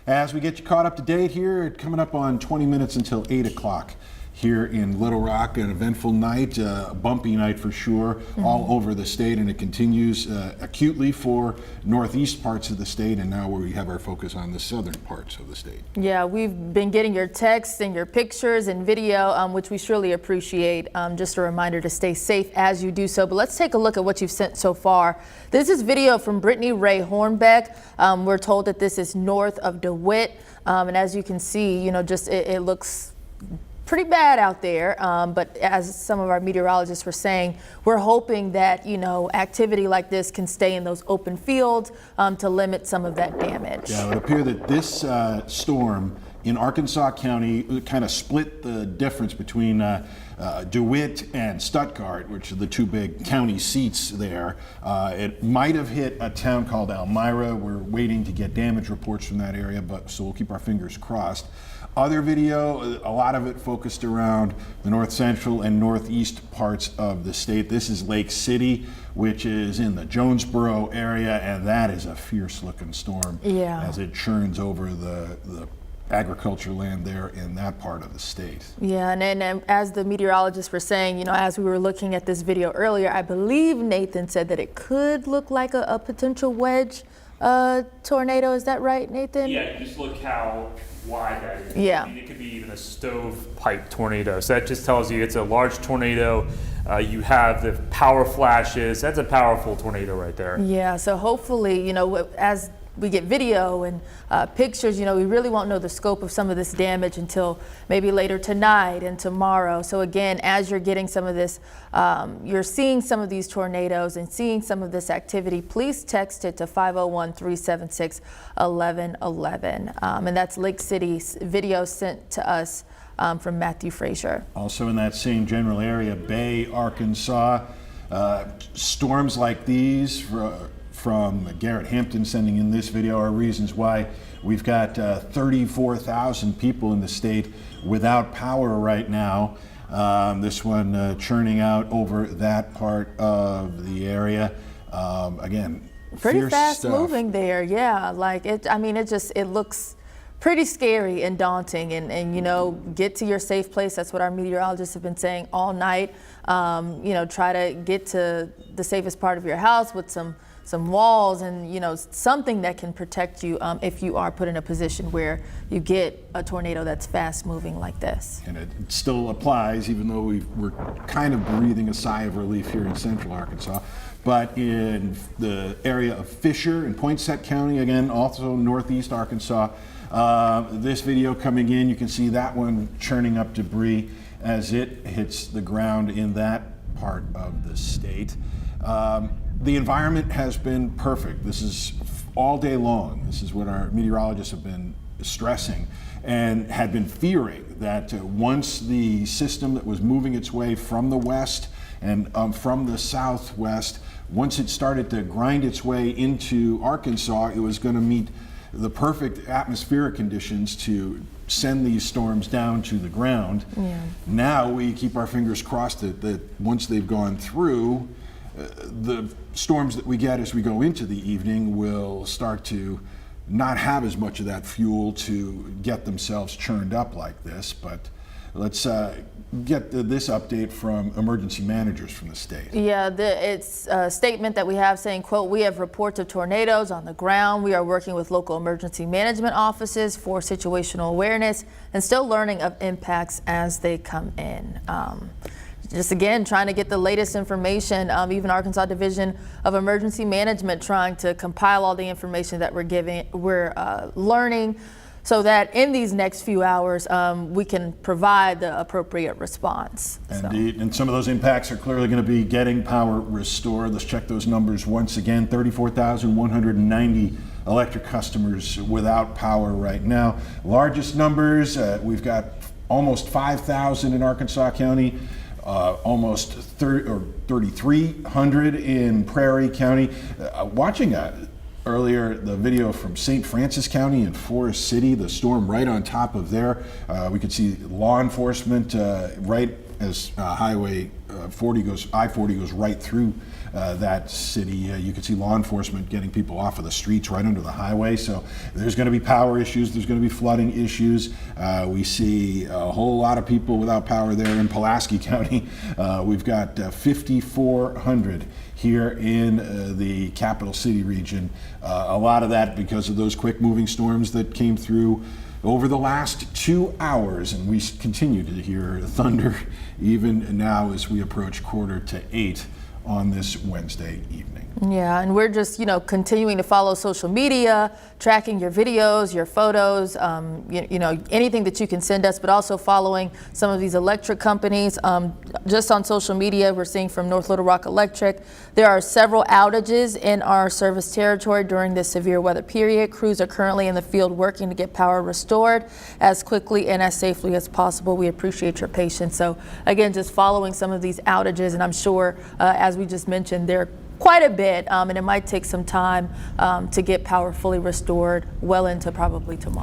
As we get you caught up to date here, coming up on 20 minutes until 8 o'clock here in Little Rock, an eventful night, a bumpy night for sure, all over the state, and it continues acutely for northeast parts of the state, and now we have our focus on the southern parts of the state. Yeah, we've been getting your texts and your pictures and video, which we surely appreciate. Just a reminder to stay safe as you do so. But let's take a look at what you've sent so far. This is video from Brittany Ray Hornbeck. We're told that this is north of DeWitt, and as you can see, you know, just it looks pretty bad out there, but as some of our meteorologists were saying, we're hoping that, you know, activity like this can stay in those open fields to limit some of that damage. Yeah, it would appear that this storm in Arkansas County kind of split the difference between DeWitt and Stuttgart, which are the two big county seats there. It might have hit a town called Elmira. We're waiting to get damage reports from that area, but so we'll keep our fingers crossed. Other video, a lot of it focused around the north central and northeast parts of the state. This is Lake City, which is in the Jonesboro area, and that is a fierce looking storm as it churns over the agriculture land there in that part of the state. Yeah, and as the meteorologists were saying, you know, as we were looking at this video earlier, I believe Nathan said that it could look like a potential wedge tornado. Is that right, Nathan? Yeah, just look how wide that is. Yeah. I mean, it could be even a stovepipe tornado. So that just tells you it's a large tornado. You have the power flashes. That's a powerful tornado right there. Yeah, so hopefully, you know, as we get video and pictures, you know, we really won't know the scope of some of this damage until maybe later tonight and tomorrow. So again, as you're getting some of this, you're seeing some of these tornadoes and seeing some of this activity, please text it to 501-376-1111. And that's Lake City's video sent to us from Matthew Frazier. Also in that same general area, Bay, Arkansas, storms like these from Garrett Hampton sending in this video are reasons why we've got 34,000 people in the state without power right now. This one churning out over that part of the area. Again, pretty fast stuff. Moving there, yeah. Like it, I mean, it looks pretty scary and daunting, and you know, get to your safe place. That's what our meteorologists have been saying all night. You know, try to get to the safest part of your house with some walls and, you know, something that can protect you if you are put in a position where you get a tornado that's fast moving like this. And it still applies, even though we're kind of breathing a sigh of relief here in central Arkansas. But in the area of Fisher and Poinsett County, again, also northeast Arkansas, this video coming in, you can see that one churning up debris as it hits the ground in that part of the state. The environment has been perfect. This is all day long. This is what our meteorologists have been stressing and had been fearing, that once the system that was moving its way from the west and from the southwest, once it started to grind its way into Arkansas, it was going to meet the perfect atmospheric conditions to send these storms down to the ground. Yeah. Now we keep our fingers crossed that once they've gone through, the storms that we get as we go into the evening will start to not have as much of that fuel to get themselves churned up like this. But let's get this update from emergency managers from the state. Yeah, it's a statement that we have saying, quote, "We have reports of tornadoes on the ground. We are working with local emergency management offices for situational awareness and still learning of impacts as they come in." Just again, trying to get the latest information, even Arkansas Division of Emergency Management trying to compile all the information that we're learning, so that in these next few hours we can provide the appropriate response. Indeed, and some of those impacts are clearly going to be getting power restored. Let's check those numbers once again. 34,190 electric customers without power right now. Largest numbers, we've got almost 5,000 in Arkansas County. Almost 3,300 in Prairie County. Watching earlier the video from St. Francis County and Forest City, the storm right on top of there. We could see law enforcement right as I-40 goes right through that city. You can see law enforcement getting people off of the streets right under the highway. So there's going to be power issues. There's going to be flooding issues. We see a whole lot of people without power there in Pulaski County. We've got 5,400 here in the capital city region. A lot of that because of those quick moving storms that came through over the last 2 hours, and we continue to hear thunder even now as we approach 7:45 on this Wednesday evening. Yeah, and we're just, continuing to follow social media, tracking your videos, your photos, anything that you can send us, but also following some of these electric companies. Just on social media, we're seeing from North Little Rock Electric, there are several outages in our service territory during this severe weather period. Crews are currently in the field working to get power restored as quickly and as safely as possible. We appreciate your patience. So again, just following some of these outages, and I'm sure, as we just mentioned, they're quite a bit, and it might take some time to get power fully restored well into probably tomorrow.